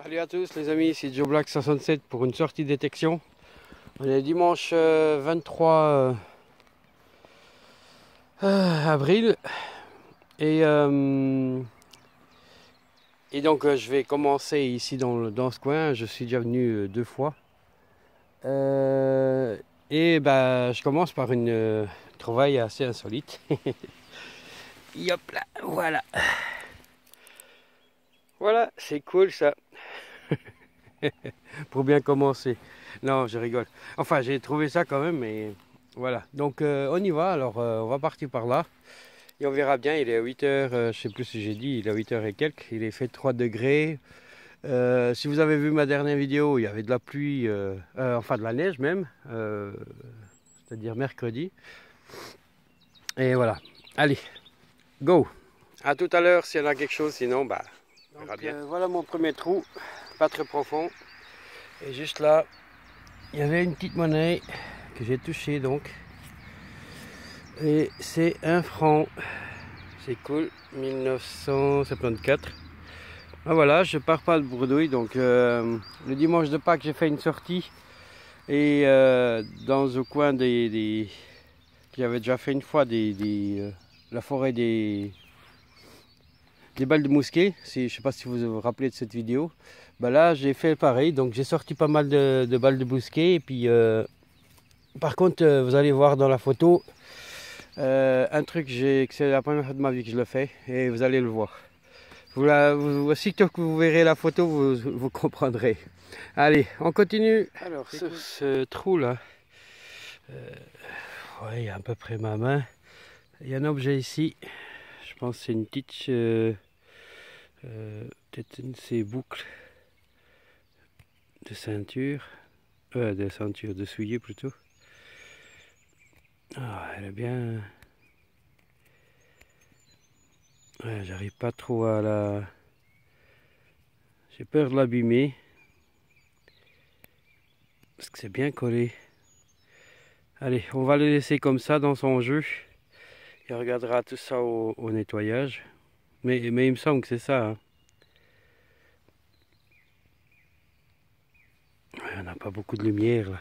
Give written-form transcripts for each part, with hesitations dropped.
Salut à tous les amis, c'est Joe Black 67 pour une sortie détection. On est dimanche 23 avril et donc je vais commencer ici dans ce coin. Je suis déjà venu 2 fois et je commence par une trouvaille assez insolite. Hop là, voilà. Voilà, c'est cool ça. Pour bien commencer. Non, je rigole. Enfin, j'ai trouvé ça quand même, mais voilà. Donc, on y va. Alors, on va partir par là. Et on verra bien. Il est à 8 heures, je sais plus si j'ai dit, il est à 8 heures et quelques. Il est fait 3 degrés. Si vous avez vu ma dernière vidéo, il y avait de la pluie, enfin de la neige même. C'est-à-dire mercredi. Et voilà. Allez, go. À tout à l'heure s'il y en a quelque chose. Sinon, on verra bien. Voilà mon premier trou. Pas très profond. Et juste là, il y avait une petite monnaie que j'ai touchée donc. Et c'est 1 franc. C'est cool. 1974. Ah voilà, je pars pas de bredouille. Donc le dimanche de Pâques, j'ai fait une sortie. Et dans le coin j'avais déjà fait une fois la forêt des balles de mousquet. Je sais pas si vous vous rappelez de cette vidéo. Là j'ai fait pareil, donc j'ai sorti pas mal de balles de mousquet. Et puis par contre vous allez voir dans la photo un truc que c'est la première fois de ma vie que je le fais. Et vous allez le voir. Aussitôt que vous verrez la photo, vous comprendrez. Allez, on continue. Alors ce trou là, ouais, il y a à peu près ma main. Il y a un objet ici. Je pense que c'est une petite peut-être une de ces boucles de ceinture, de soulier plutôt. Ah, elle est bien. Ouais, j'arrive pas trop à la. J'ai peur de l'abîmer parce que c'est bien collé. Allez, on va le laisser comme ça dans son jeu. Il regardera tout ça au nettoyage. Mais il me semble que c'est ça. Hein. On n'a pas beaucoup de lumière là.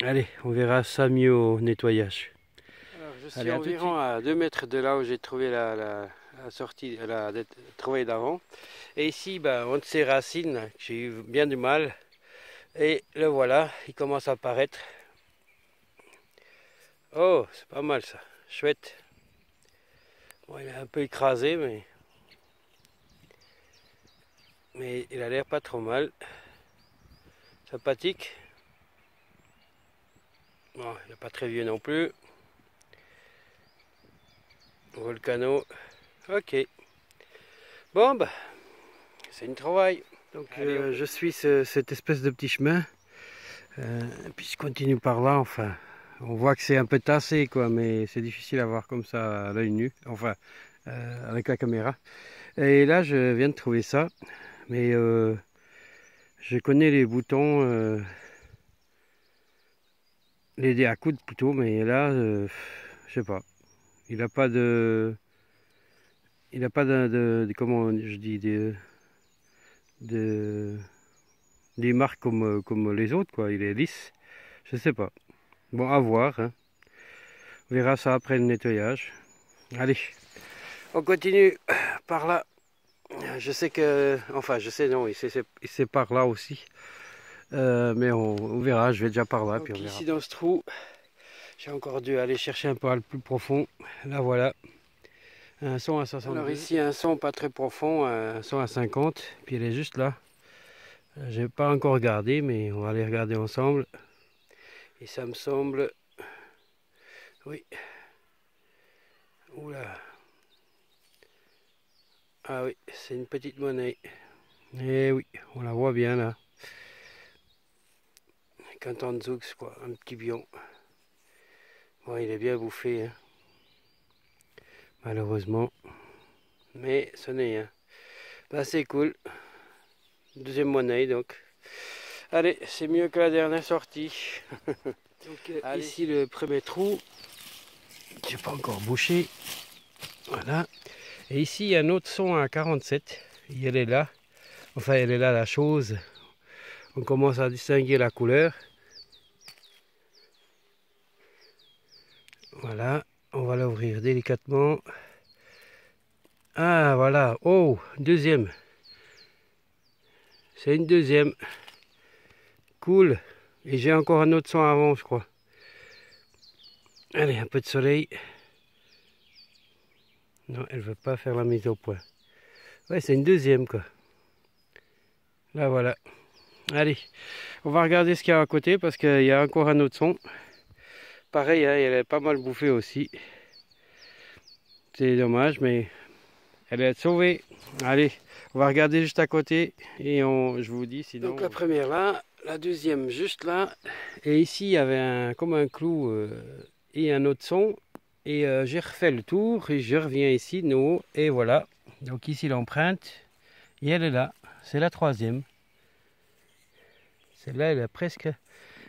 Allez, on verra ça mieux au nettoyage. Alors, je suis environ à 2 mètres de là où j'ai trouvé la sortie, la trouvaille d'avant. Et ici, on de ces racines, j'ai eu bien du mal. Et le voilà, il commence à apparaître. Oh, c'est pas mal ça, chouette. Bon, il est un peu écrasé, mais il a l'air pas trop mal. Sympathique. Bon, il n'est pas très vieux non plus. Volcano. Ok. Bon, c'est une trouvaille. Donc je suis cette espèce de petit chemin. Puis je continue par là, enfin. On voit que c'est un peu tassé, quoi, mais c'est difficile à voir comme ça à l'œil nu. Enfin, avec la caméra. Et là, je viens de trouver ça. Mais je connais les boutons. Les dés à coudre plutôt, mais là, je sais pas. Il n'a pas de... Il n'a pas comment je dis, des marques comme les autres, quoi. Il est lisse. Je sais pas. Bon, à voir. Hein. On verra ça après le nettoyage. Allez, on continue par là. Je sais que... Enfin, je sais, non, c'est par là aussi. Mais on verra, je vais déjà par là. Donc, puis on verra. Ici, dans ce trou, j'ai encore dû aller chercher un peu plus profond. Là, voilà. Un son à 60. Alors ici, un son pas très profond, un son à 50. Puis elle est juste là. J'ai pas encore regardé, mais on va aller regarder ensemble. Et ça me semble... Oui. Oula. Ah oui, c'est une petite monnaie. Eh oui, on la voit bien là. Canton Zoux, quoi, un petit bion. Bon, il est bien bouffé, hein. Malheureusement. Mais ce n'est rien. C'est cool. Deuxième monnaie donc. Allez, c'est mieux que la dernière sortie. Donc, ici le premier trou. J'ai pas encore bouché. Voilà. Et ici il y a un autre son à 47. Et elle est là. Enfin, elle est là, la chose. On commence à distinguer la couleur. Voilà. On va l'ouvrir délicatement. Ah, voilà. Oh, deuxième. C'est une deuxième. Cool. Et j'ai encore un autre son avant, je crois. Allez, un peu de soleil. Non, elle veut pas faire la mise au point. Ouais, c'est une deuxième, quoi. Là, voilà. Allez, on va regarder ce qu'il y a à côté parce qu'il y a encore un autre son. Pareil, hein, elle est pas mal bouffée aussi. C'est dommage, mais elle va être sauvée. Allez, on va regarder juste à côté et je vous dis sinon. Donc la première là, la deuxième juste là. Et ici, il y avait comme un clou et un autre son. Et j'ai refait le tour et je reviens ici de nouveau. Et voilà. Donc ici l'empreinte. Et elle est là. C'est la troisième. Celle-là, elle a presque...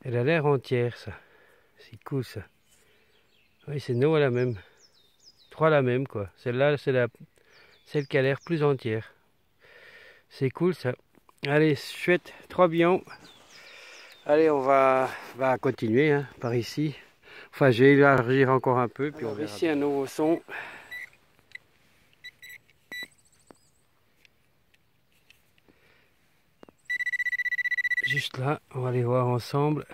Elle a l'air entière, ça. C'est cool, ça. Oui, c'est nous à la même. Trois la même, quoi. Celle-là, c'est celle qui a l'air plus entière. C'est cool, ça. Allez, chouette. 3 bions. Allez, on va continuer hein, par ici. Enfin, je vais élargir encore un peu. Puis on verra. Ici, un nouveau son. Juste là, on va les voir ensemble.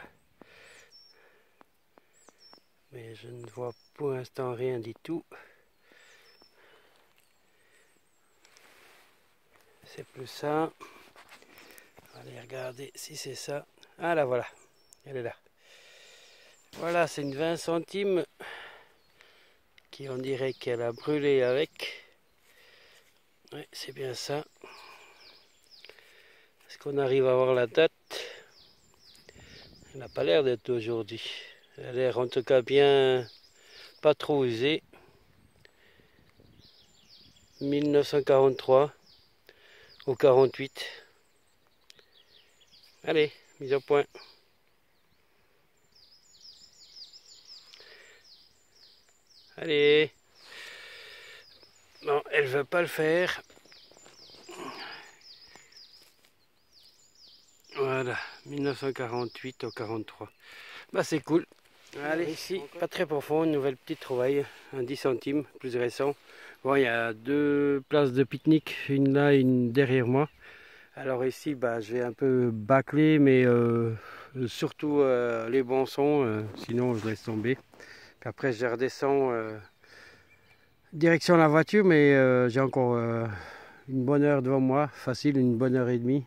Mais je ne vois pour l'instant rien du tout. C'est plus ça. On va aller regarder si c'est ça. Ah là voilà, elle est là. Voilà, c'est une 20 centimes qui on dirait qu'elle a brûlé avec. Oui, c'est bien ça. Est-ce qu'on arrive à voir la date? Elle n'a pas l'air d'être aujourd'hui. Elle a l'air en tout cas bien, pas trop usée. 1943 au 48. Allez, mise au point. Allez. Non, elle veut pas le faire. Voilà, 1948 au 43. Bah c'est cool. Allez, ici, pas très profond, une nouvelle petite trouvaille, un 10 centimes, plus récent. Bon, il y a 2 places de pique-nique, une là et une derrière moi. Alors ici, bah, je vais un peu bâcler, mais surtout les bons sons, sinon je laisse tomber. Puis après, je redescends direction la voiture, mais j'ai encore une bonne heure devant moi, facile, une bonne heure et demie.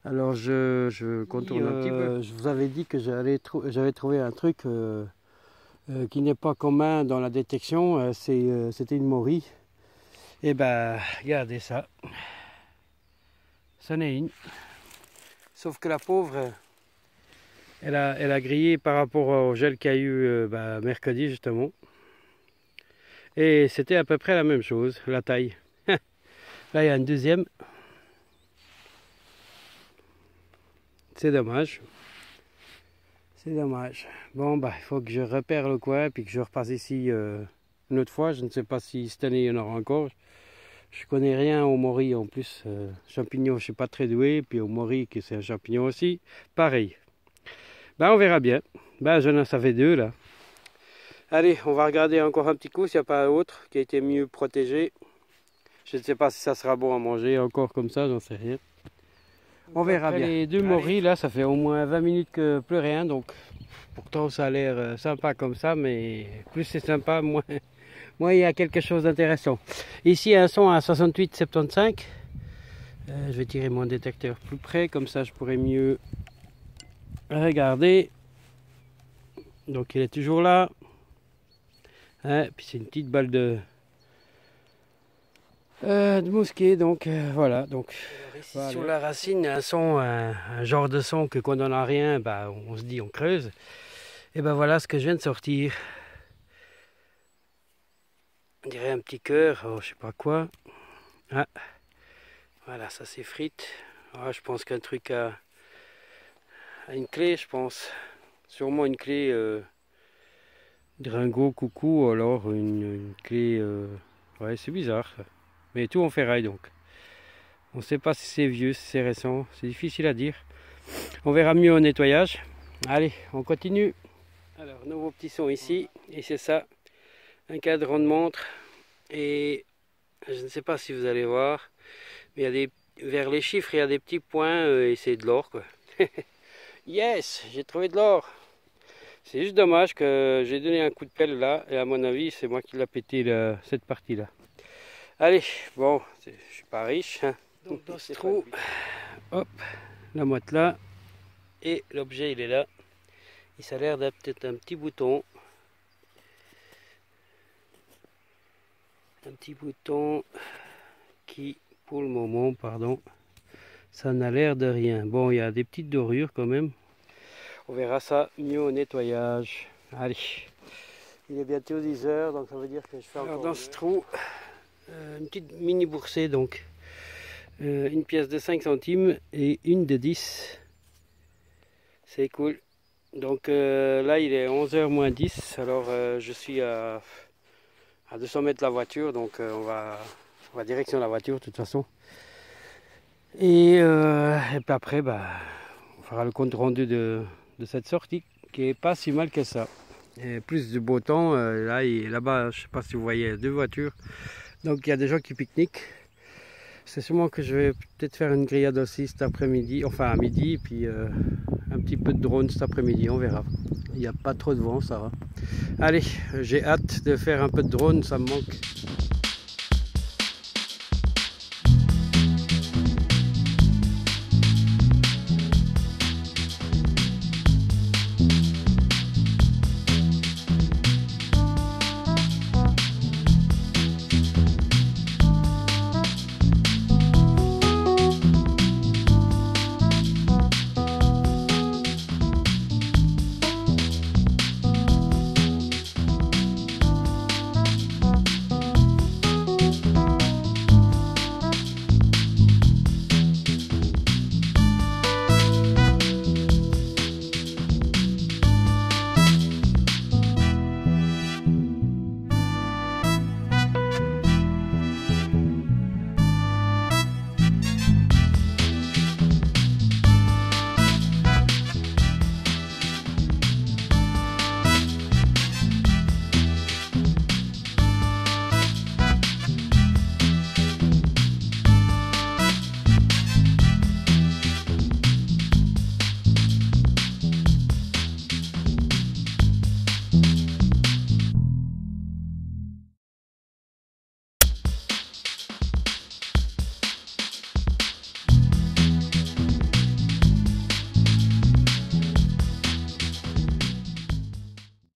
Alors je contourne un petit peu. Je vous avais dit que j'avais trouvé un truc qui n'est pas commun dans la détection, c'était une morille. Et ben regardez ça. Ça n'est une. Sauf que la pauvre, elle a grillé par rapport au gel qu'il y a eu mercredi justement. Et c'était à peu près la même chose, la taille. Là il y a une deuxième. C'est dommage. C'est dommage. Bon, bah, il faut que je repère le coin puis que je repasse ici une autre fois. Je ne sais pas si cette année il y en aura encore. Je connais rien au mori en plus. Champignons, je ne suis pas très doué. Puis au mori, que c'est un champignon aussi. Pareil. Bah, on verra bien. Bah, j'en ai, ça fait 2 là. Allez, on va regarder encore un petit coup s'il n'y a pas un autre qui a été mieux protégé. Je ne sais pas si ça sera bon à manger encore comme ça, j'en sais rien. On verra bien. Les 2 moris là, ça fait au moins 20 minutes que plus rien, donc pourtant ça a l'air sympa comme ça, mais plus c'est sympa, moins il y a quelque chose d'intéressant. Ici un son à 68-75. Je vais tirer mon détecteur plus près, comme ça je pourrais mieux regarder. Donc il est toujours là. Hein, puis c'est une petite balle de mousquet, donc voilà. Donc ici, sur la racine, un son, un genre de son que quand on n'a rien, bah, on se dit on creuse. Et ben voilà ce que je viens de sortir. On dirait un petit cœur, oh, je sais pas quoi. Ah, voilà, ça s'effrite. Ah, je pense qu'un truc à une clé, je pense. Sûrement une clé Dringo, coucou, ou alors une clé. Ouais, c'est bizarre. Mais tout en ferraille donc. On ne sait pas si c'est vieux, si c'est récent, c'est difficile à dire. On verra mieux au nettoyage. Allez, on continue. Alors, nouveau petit son ici, et c'est ça, un cadran de montre. Et je ne sais pas si vous allez voir, mais il y a des, vers les chiffres, il y a des petits points, et c'est de l'or, quoi. Yes, j'ai trouvé de l'or. C'est juste dommage que j'ai donné un coup de pelle là, et à mon avis, c'est moi qui l'ai pété cette partie-là. Allez, bon, je suis pas riche, hein. Donc dans ce trou, hop, la moite là, et l'objet il est là. Il ça a l'air d'être peut-être un petit bouton. Un petit bouton qui, pour le moment, pardon, ça n'a l'air de rien. Bon, il y a des petites dorures quand même. On verra ça mieux au nettoyage. Allez, il est bientôt 10 heures, donc ça veut dire que je fais encore. Alors dans ce trou, une petite mini boursée, donc une pièce de 5 centimes et une de 10. C'est cool. Donc là, il est 11h moins 10. Alors je suis à 200 mètres de la voiture, donc on va direction la voiture de toute façon. Et puis après, bah, on fera le compte rendu de cette sortie qui est pas si mal que ça. Et plus de beau temps, là-bas, je sais pas si vous voyez, 2 voitures. Donc il y a des gens qui pique-niquent. C'est sûrement que je vais peut-être faire une grillade aussi cet après-midi, enfin à midi, et puis un petit peu de drone cet après-midi, on verra. Il n'y a pas trop de vent, ça va. Allez, j'ai hâte de faire un peu de drone, ça me manque.